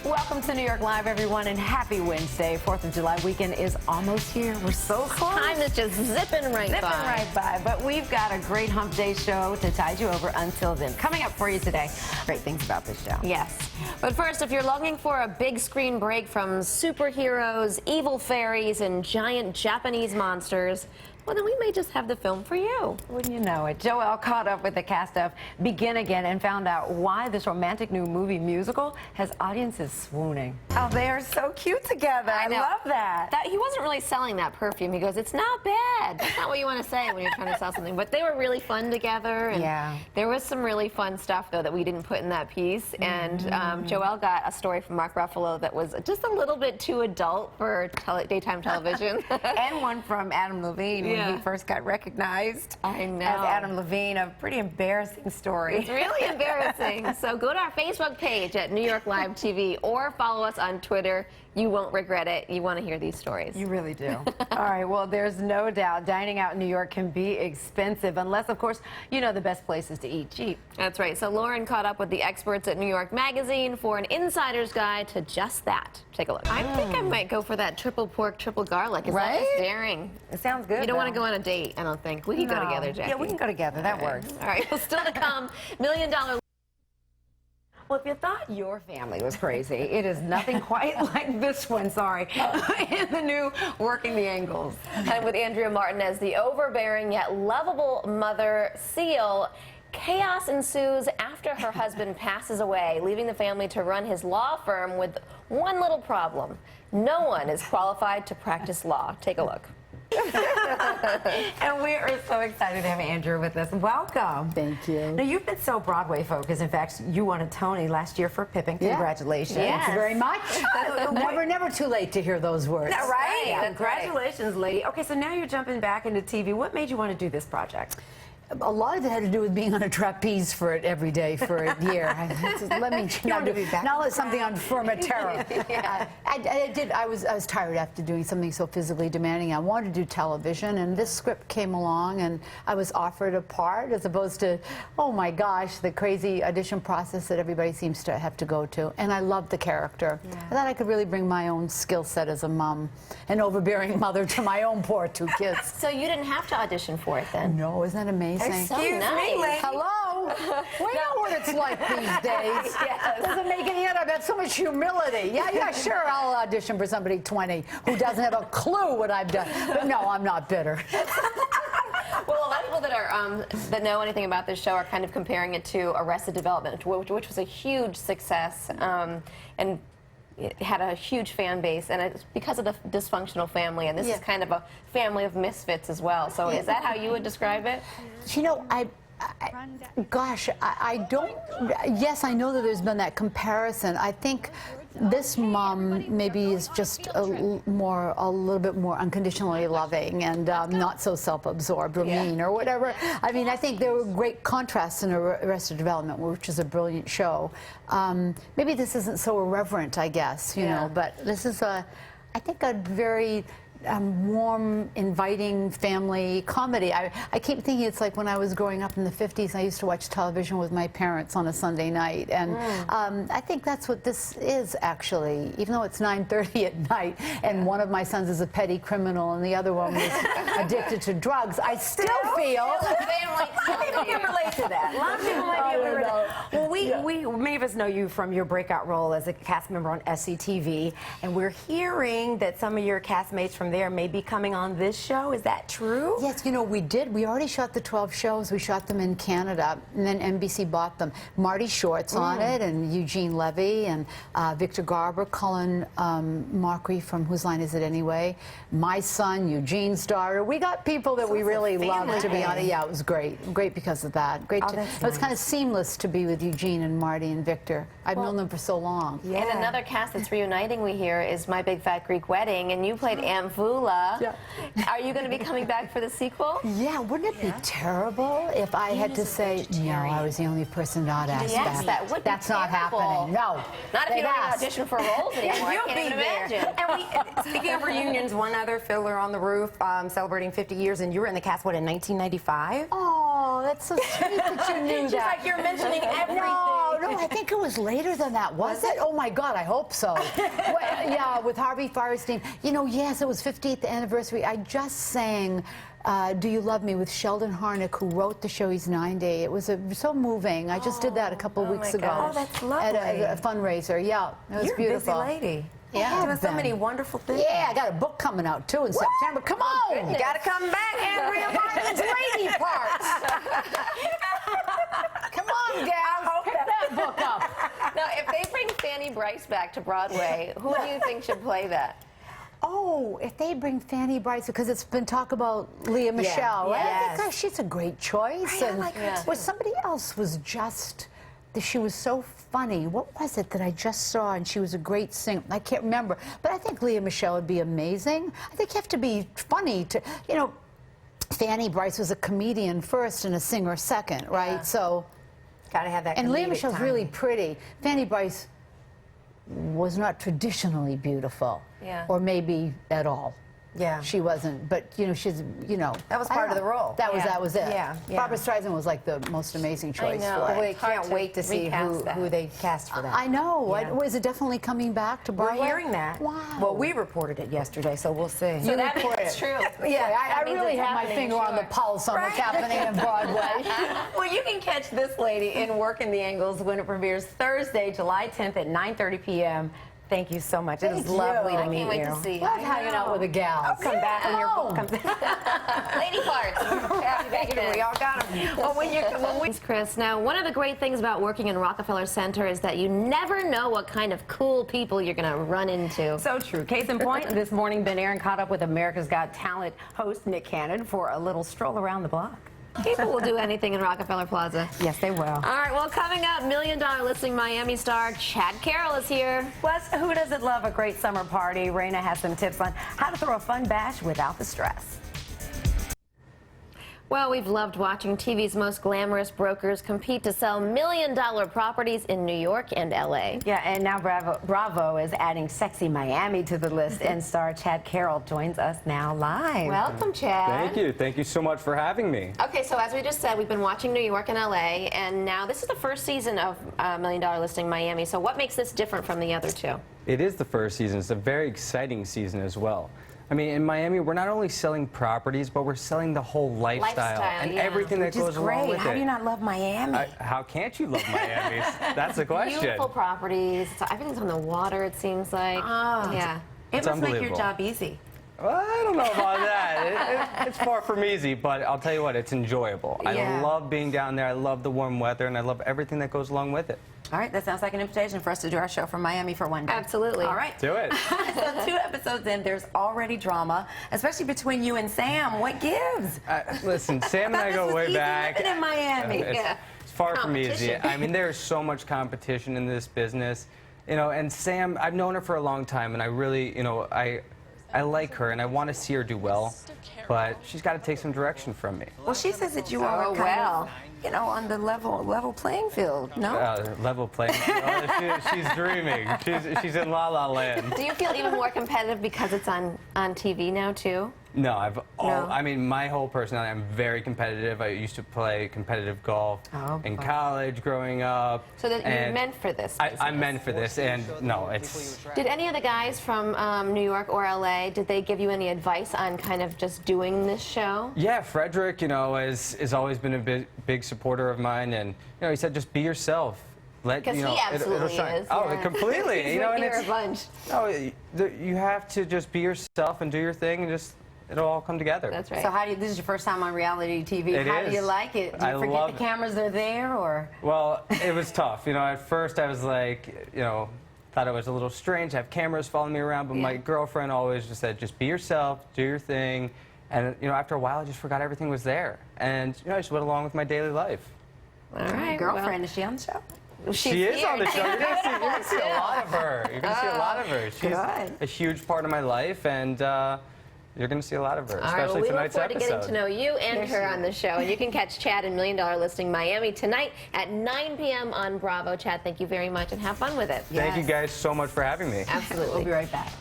Welcome to New York Live, everyone, and happy Wednesday. 4th of July weekend is almost here. We're so close. Time is just zipping right by. But we've got a great hump day show to tide you over until then. Coming up for you today, great things about this show. Yes. But first, if you're longing for a big screen break from superheroes, evil fairies, and giant Japanese monsters, well, then we may just have the film for you. Wouldn't you know it? Joelle caught up with the cast of Begin Again and found out why this romantic new movie musical has audiences swooning. Oh, they are so cute together. I love that. He wasn't really selling that perfume. He goes, it's not bad. That's not what you want to say when you're trying to sell something. But they were really fun together. And yeah. There was some really fun stuff, though, that we didn't put in that piece. And Joelle got a story from Mark Ruffalo that was just a little bit too adult for daytime television. And one from Adam Levine. When he first got recognized as Adam Levine, a pretty embarrassing story. It's really embarrassing. So go to our Facebook page at New York Live TV or follow us on Twitter. You won't regret it. You want to hear these stories. You really do. All right, well, there's no doubt dining out in New York can be expensive, unless, of course, you know the best places to eat cheap. That's right. So Lauren caught up with the experts at New York Magazine for an insider's guide to just that. Take a look. I think I might go for that triple pork, triple garlic. That is daring. It sounds good. You don't want to go on a date, I don't think. We can go together, Jackie. Yeah, we can go together. That works. All right. Well, still to come, $1 Million. Well, if you thought your family was crazy, it is nothing quite like this one, in the new Working the Angles. And with Andrea Martin as the overbearing yet lovable mother, Seal, chaos ensues after her husband passes away, leaving the family to run his law firm with one little problem. No one is qualified to practice law. Take a look. And we are so excited to have Andrew with us. Welcome. Thank you. Now, you've been so Broadway focused. In fact, you won a Tony last year for Pippin. Congratulations. Thank you very much. never too late to hear those words. Is that right? Right. Congratulations, lady. Okay, so now you're jumping back into TV. What made you want to do this project? A lot of it had to do with being on a trapeze for it every day for a year. Let me not let something on Formatera. I was tired after doing something so physically demanding. I wanted to do television, and this script came along, and I was offered a part as opposed to, oh my gosh, the crazy audition process that everybody seems to have to go to. And I loved the character. I thought I could really bring my own skill set as a mom, an overbearing mother to my own poor 2 kids. So you didn't have to audition for it then? No, isn't that amazing? Excuse me, lady. Hello. We know what it's like these days. Doesn't make any other. I've got so much humility. Yeah, sure, I'll audition for somebody 20 who doesn't have a clue what I've done. But no, I'm not bitter. Well, a lot of people that are that know anything about this show are kind of comparing it to Arrested Development, which was a huge success, and it had a huge fan base, and it's because of the dysfunctional family, and this is kind of a family of misfits as well. So is that how you would describe it? You know, gosh, I don't, yes, I know that there's been that comparison. I think this mom maybe is just a little bit more unconditionally loving and not so self-absorbed or mean or whatever. I mean, I think there were great contrasts in Arrested Development, which is a brilliant show. Maybe this isn't so irreverent, I guess, you know, but this is I think a very warm, inviting family comedy. I keep thinking it's like when I was growing up in the 50s, I used to watch television with my parents on a Sunday night. And I think that's what this is, actually. Even though it's 9:30 at night, and one of my sons is a petty criminal and the other one was addicted to drugs, I still feel... People can relate to that. A lot of people might be able to relate. Well, many of us know you from your breakout role as a cast member on SCTV, and we're hearing that some of your castmates from there may be coming on this show. Is that true? Yes, you know, we did. We already shot the 12 shows. We shot them in Canada, and then NBC bought them. Marty Short's on it, and Eugene Levy, and Victor Garber, Cullen Markey from Whose Line Is It Anyway? My son, Eugene's daughter. We got people that we really loved to be on it. Yeah, it was great. Great because of that. Great. It was kind of seamless to be with Eugene and Marty and Victor. I've known them for so long. Yeah. And another cast that's reuniting, we hear, is My Big Fat Greek Wedding, and you played Aunt Vula. Yeah. Are you going to be coming back for the sequel? Yeah, wouldn't it be terrible if I had to say, no, I was the only person not asked back? That would be That's not happening. No. Not if you don't audition for roles anymore. You'll be there. And speaking of reunions, one other Fiddler on the Roof celebrating 50 years, and you were in the cast, what, in 1995? Oh, that's so sweet that you knew that. Just like you're mentioning everything. Oh, no, I think it was later than that, was it? Oh, my God, I hope so. Well, yeah, with Harvey Fierstein. You know, yes, it was 50th anniversary. I just sang Do You Love Me with Sheldon Harnick, who wrote the show. He's 90. It was so moving. I just did that a couple of weeks ago. Oh, that's lovely. At a fundraiser. Yeah, it was beautiful. You're a busy lady. Yeah, doing so many wonderful things. Yeah, I got a book coming out, too, in September. Come on! You got to come back and revive the lady parts. Come on, gal. Pick that book up. Now, if they bring Fanny Brice back to Broadway, who do you think should play that? Oh, if they bring Fanny Brice, because it's been talk about Leah Michelle, right? Yes. I think she's a great choice. I like her too. Well, somebody else was just, she was so funny. What was it that I just saw? And she was a great singer. I can't remember. But I think Leah Michelle would be amazing. I think you have to be funny to, you know, Fanny Brice was a comedian first and a singer second, right? Yeah. So, Got to have that. and Leah comedic Michelle's timing. really pretty. Fanny Brice was not traditionally beautiful, Yeah. or maybe at all. Yeah. She wasn't, but you know, she's, you know. That was I part don't of the know. role. That was it. Yeah, yeah. Barbara Streisand was like the most amazing choice know. for it. We It's hard can't to wait to see recast that. who they cast for that. I know. Yeah. Is it definitely coming back to Broadway? We're hearing that. Wow. Well, we reported it yesterday, so we'll see. So that means report it's it. true. Yeah, I That means really it's have my happening, finger on the sure. pulse on what's happening in Broadway. Well, you can catch this lady in Working the Angles when it premieres Thursday, July 10th at 9:30 p.m. Thank you so much. It is Thank you. lovely to I meet can't wait you. to see. Love hanging out with the gals. I'll come back when your book comes in. Lady parts. Happy back then. We all got them. Well, when we Thanks, Chris. Now, one of the great things about working in Rockefeller Center is that you never know what kind of cool people you're going to run into. So true. Case in point, this morning Ben Aaron caught up with America's Got Talent host Nick Cannon for a little stroll around the block. People will do anything in Rockefeller Plaza. Yes, they will. All right, well, coming up, $1 Million Listing Miami star Chad Carroll is here. Plus, who doesn't love a great summer party? Raina has some tips on how to throw a fun bash without the stress. Well, we've loved watching TV's most glamorous brokers compete to sell $1 million properties in New York and LA. Yeah, and now Bravo is adding sexy Miami to the list, and star Chad Carroll joins us now live. Welcome, Chad. Thank you. Thank you so much for having me. Okay, so as we just said, we've been watching New York and LA, and now this is the first season of $1 Million Listing Miami. So what makes this different from the other two? It is the first season. It's a very exciting season as well. I mean, in Miami, we're not only selling properties, but we're selling the whole lifestyle and yeah. everything that Which is goes along great. with How it. do you not love Miami? How can't you love Miami? That's the question. Beautiful properties. Everything's on the water, it seems like. Oh. Yeah. It It's must make your unbelievable. job easy. Well, I don't know about that. It's far from easy, but I'll tell you what, it's enjoyable. Yeah. I love being down there. I love the warm weather, and I love everything that goes along with it. All right, that sounds like an invitation for us to do our show from Miami for one day. Absolutely. All right. Do it. So 2 episodes in, there's already drama, especially between you and Sam. What gives? Listen, Sam and I this go was way easy back. living in Miami. It's far from easy. Competition. I mean, there's so much competition in this business, you know. And Sam, I've known her for a long time, and I really, you know, I like her, and I want to see her do well, but she's got to take some direction from me. Well, she says that you are kind of, you know, on the level playing field. No. Level playing. She's dreaming. She's in La La Land. Do you feel even more competitive because it's on TV now, too? No, No? I mean, my whole personality, I'm very competitive. I used to play competitive golf in college growing up. So that you're and meant for this. I'm meant for this, and no, it's... Did any of the guys from New York or LA, did they give you any advice on kind of just doing this show? Yeah, Frederick, you know, has always been a big supporter of mine, and, you know, he said, just be yourself. Because you know, he absolutely it'll shine. is. Oh, yeah. completely. He's You know, with and you a it's... bunch. No, you have to just be yourself and do your thing, and just... It'll all come together. That's right. So this is your first time on reality TV. It How do you is. like it? Do you I forget love the it. cameras are there, or? Well, it was tough. You know, at first I was like, you know, thought it was a little strange to have cameras following me around, but my girlfriend always just said, just be yourself, do your thing. And, you know, after a while, I just forgot everything was there. And, you know, I just went along with my daily life. All right. Girlfriend, is she on the show? She is on the show. You're going to see a Yeah. lot of her. You're going to see a lot of her. She's Good. a huge part of my life, and you're going to see a lot of her, All right, well, especially we look tonight's forward to episode. getting to know you and her on the show. And you can catch Chad in $1 Million Listing Miami tonight at 9 p.m. on Bravo. Chad, thank you very much, and have fun with it. Thank you guys so much for having me. Absolutely. We'll be right back.